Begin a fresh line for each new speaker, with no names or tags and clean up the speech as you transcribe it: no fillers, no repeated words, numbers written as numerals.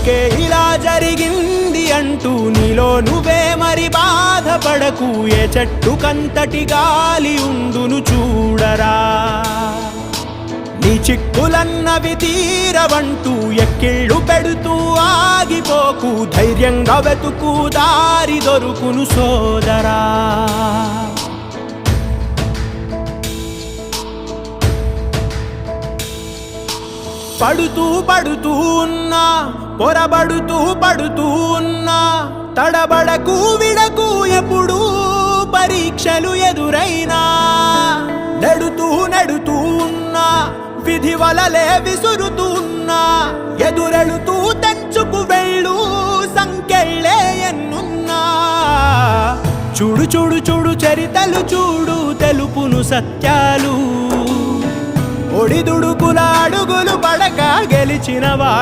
అందుకే ఇలా జరిగింది అంటూ నీలో నువ్వే మరి బాధపడకు. ఏ చెట్టు కంతటి గాలి ఉండును చూడరా. నీ చిక్కులన్నవి తీరవంటూ ఎక్కిళ్ళు పెడుతూ ఆగిపోకు. ధైర్యంగా వెతుకు దారి దొరుకును సోదరా. పడుతూ పడుతూ ఉన్నా, పొరబడుతూ పడుతూ ఉన్నా, తడబడకు విడకు ఎప్పుడు పరీక్షలు ఎదురైనా. నెడుతూ నెడుతూ ఉన్నా, విధి వలలే విసురుతూ ఉన్నా, ఎదురెళుతూ తెంచుకు వెళ్ళు సంకెళ్ళే ఎన్నున్నా. చూడు చూడు చూడు చరితలు చూడు, తెలుపును సత్యాలు. ఒడిదుడుకుల అడుగులు పడక గెలిచిన వాడు